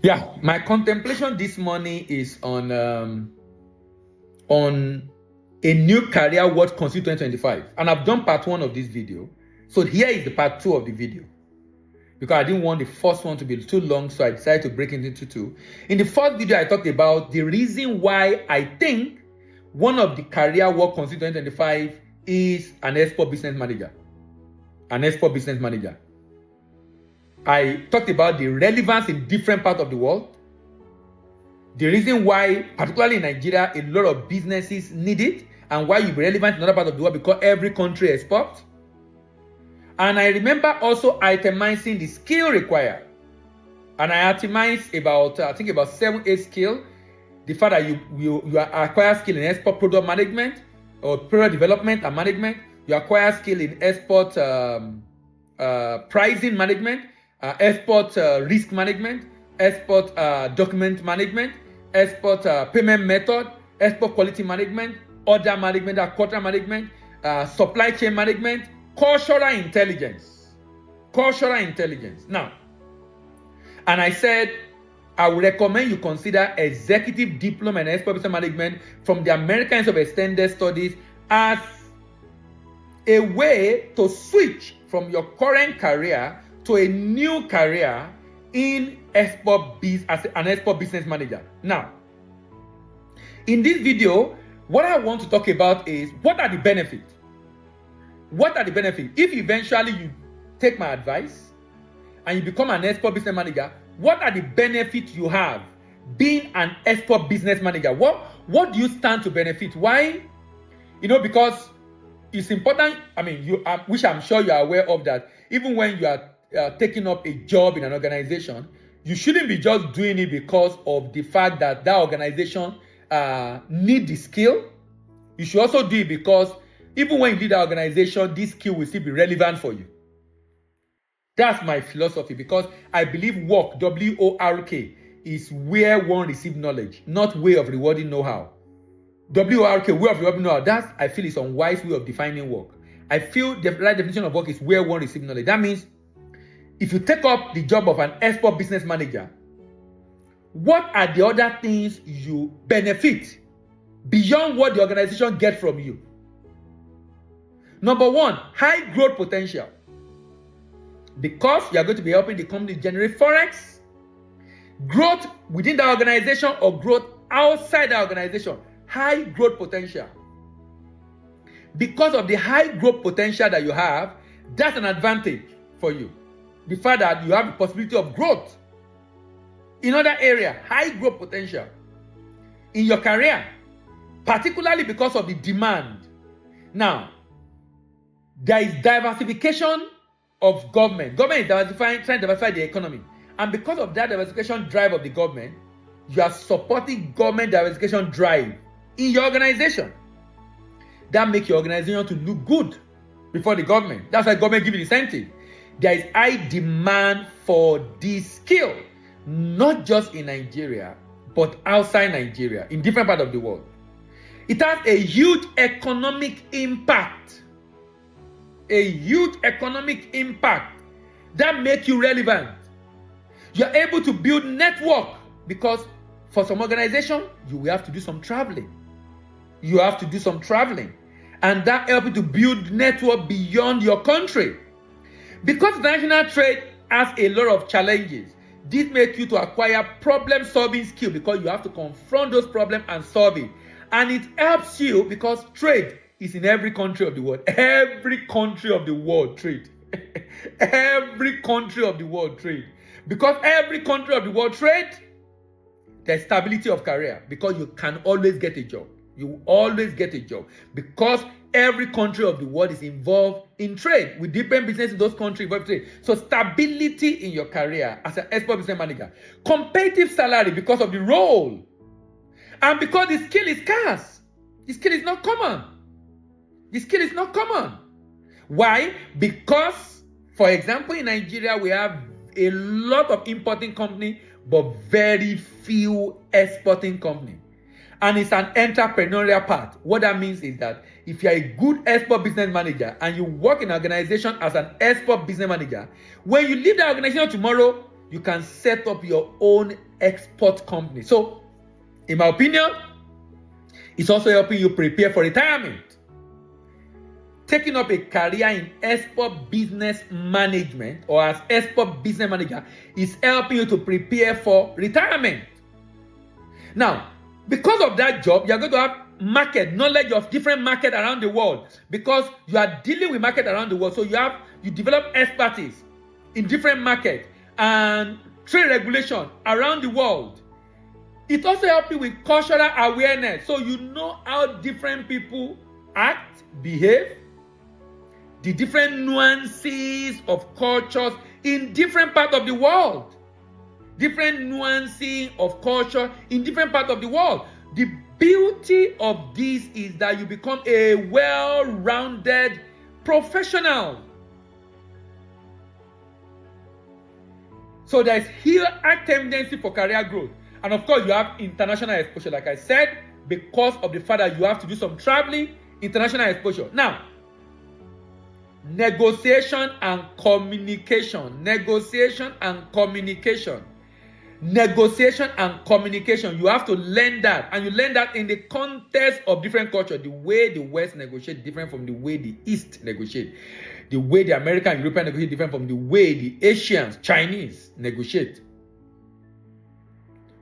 Yeah, my contemplation this morning is on a new career what constitute 2025, and I've done part 1 of this video. So here is the part 2 of the video, because I didn't want the first one to be too long, so I decided to break it into 2. In the first video, I talked about the reason why I think one of the career work constitute 2025 is an export business manager. An export business manager. I talked about the relevance in different parts of the world. The reason why, particularly in Nigeria, a lot of businesses need it, and why you'll be relevant in other parts of the world because every country exports. And I remember also itemizing the skill required. And I itemized about 7-8 skills. The fact that you acquire skill in export product management or product development and management. You acquire skill in export pricing management, export risk management, export document management, export payment method, export quality management, order management, quota management, supply chain management, cultural intelligence. Cultural intelligence. Now, and I said, I would recommend you consider executive diploma in export business management from the American Institute of Extended Studies as a way to switch from your current career to a new career in export as an export business manager. Now, in this video, what I want to talk about is what are the benefits? What are the benefits? If eventually you take my advice and you become an export business manager, what are the benefits you have being an export business manager? What do you stand to benefit? Why? Because it's important. I mean, which I'm sure you are aware of, that even when you are taking up a job in an organization, you shouldn't be just doing it because of the fact that that organization need the skill. You should also do it because even when you lead the organization, this skill will still be relevant for you. That's my philosophy, because I believe work, W-O-R-K, is where one receives knowledge, not way of rewarding know-how. W-O-R-K, way of rewarding know-how, that I feel is an unwise way of defining work. I feel the right definition of work is where one receives knowledge. That means if you take up the job of an export business manager, what are the other things you benefit beyond what the organization gets from you? Number 1, high growth potential. Because you are going to be helping the company generate forex, growth within the organization or growth outside the organization, high growth potential. Because of the high growth potential that you have, that's an advantage for you. The fact that you have the possibility of growth in other area, high growth potential in your career, particularly because of the demand. Now, there is diversification of government. Government is trying to diversify the economy. And because of that diversification drive of the government, you are supporting government diversification drive in your organization. That makes your organization to look good before the government. That's why government gives you incentive. There is high demand for this skill, not just in Nigeria, but outside Nigeria, in different parts of the world. It has a huge economic impact. A huge economic impact that makes you relevant. You're able to build network, because for some organization, you will have to do some traveling. You have to do some traveling. And that helps you to build network beyond your country. Because international trade has a lot of challenges, this makes you to acquire problem-solving skill, because you have to confront those problems and solve it. And it helps you because trade is in every country of the world. Every country of the world trade. Every country of the world trade. Because every country of the world trade, there's stability of career, because you can always get a job. You always get a job, because every country of the world is involved in trade, with different businesses in those countries involved in trade. So stability in your career as an export business manager. Competitive salary because of the role. And because the skill is scarce. The skill is not common. The skill is not common. Why? Because, for example, in Nigeria, we have a lot of importing companies, but very few exporting companies. And it's an entrepreneurial part. What that means is that if you're a good export business manager and you work in an organization as an export business manager, when you leave the organization tomorrow, you can set up your own export company. So, in my opinion, it's also helping you prepare for retirement. Taking up a career in export business management or as export business manager is helping you to prepare for retirement. Now, because of that job, you're going to have knowledge of different markets around the world, because you are dealing with market around the world. So you develop expertise in different markets and trade regulation around the world. It also helps you with cultural awareness, so you know how different people act, behave, the different nuances of cultures in different parts of the world. Different nuances of culture in different parts of the world. The beauty of this is that you become a well-rounded professional. So there's here a tendency for career growth. And of course, you have international exposure. Like I said, because of the fact that you have to do some traveling, international exposure. Now, negotiation and communication. Negotiation and communication. Negotiation and communication. You have to learn that. And you learn that in the context of different cultures. The way the West negotiate different from the way the East negotiate. The way the American and European negotiate different from the way the Asians, Chinese negotiate.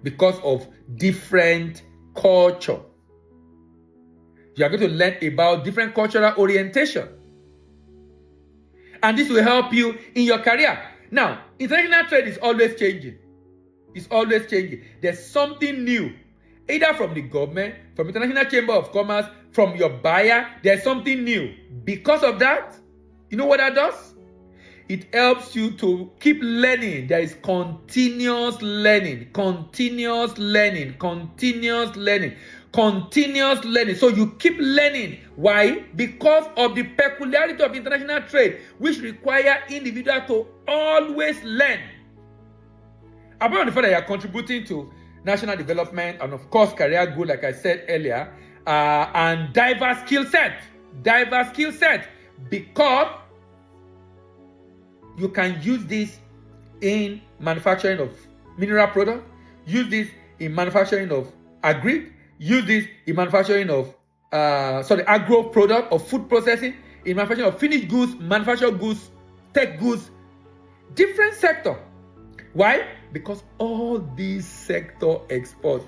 Because of different culture. You are going to learn about different cultural orientation. And this will help you in your career. Now, international trade is always changing. It's always changing. There's something new, either from the government, from International Chamber of Commerce, from your buyer. There's something new. Because of that, you know what that does? It helps you to keep learning. There is continuous learning, continuous learning, continuous learning, continuous learning. So you keep learning. Why? Because of the peculiarity of international trade, which require individuals to always learn. Apart from the fact that you are contributing to national development and, of course, career growth, like I said earlier, and diverse skill set, because you can use this in manufacturing of mineral products, use this in manufacturing of agri, use this in manufacturing of agro product or food processing, in manufacturing of finished goods, manufactured goods, tech goods, different sector. Why? Because all these sector export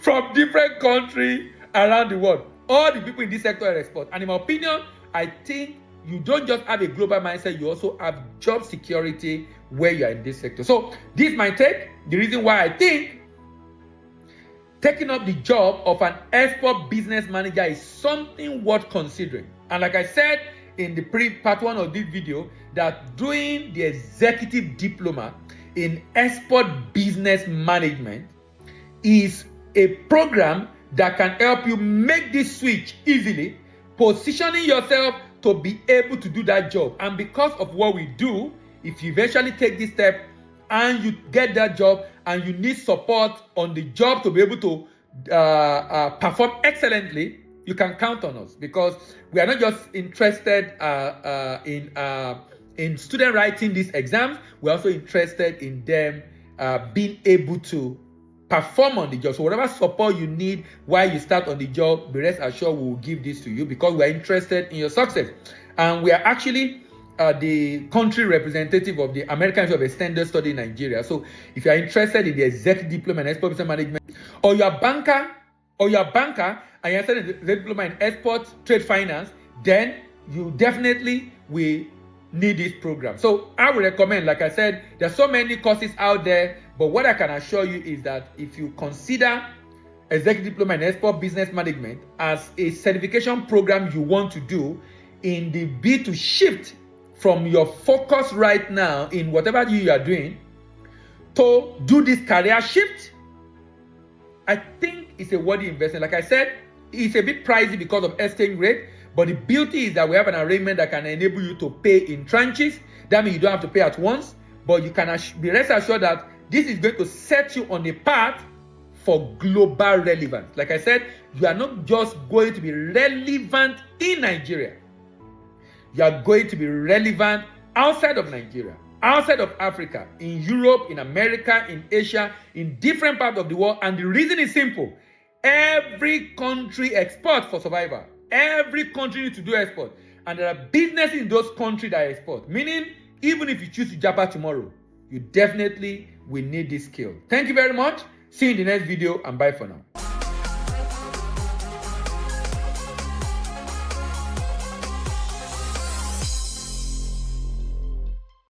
from different countries around the world. All the people in this sector export. And in my opinion, I think you don't just have a global mindset, you also have job security where you are in this sector. So this is my take. The reason why I think taking up the job of an export business manager is something worth considering. And like I said in the part one of this video, that doing the executive diploma in export business management is a program that can help you make this switch easily, positioning yourself to be able to do that job. And because of what we do, if you eventually take this step and you get that job and you need support on the job to be able to perform excellently, you can count on us, because we are not just interested in student writing these exams. We're also interested in them being able to perform on the job. So whatever support you need while you start on the job, be rest assured we will give this to you, because we are interested in your success. And we are actually the country representative of the American Institute of Extended Study in Nigeria. So if you are interested in the executive diploma in export business management, or you're a banker, and you're interested in the diploma in export trade finance, then you definitely will need this program. So I would recommend, like I said, there's so many courses out there, but what I can assure you is that if you consider executive diploma in export business management as a certification program you want to do in the bid to shift from your focus right now in whatever you are doing to do this career shift, I think it's a worthy investment. Like I said, it's a bit pricey because of exchange rate, but the beauty is that we have an arrangement that can enable you to pay in tranches. That means you don't have to pay at once, but you can be rest assured that this is going to set you on a path for global relevance. Like I said, you are not just going to be relevant in Nigeria. You are going to be relevant outside of Nigeria. outside of Africa, in Europe, in America, in Asia, in different parts of the world. And the reason is simple. Every country exports for survival. Every country needs to do export. And there are businesses in those countries that export. Meaning, even if you choose to japa tomorrow, you definitely will need this skill. Thank you very much. See you in the next video, and bye for now.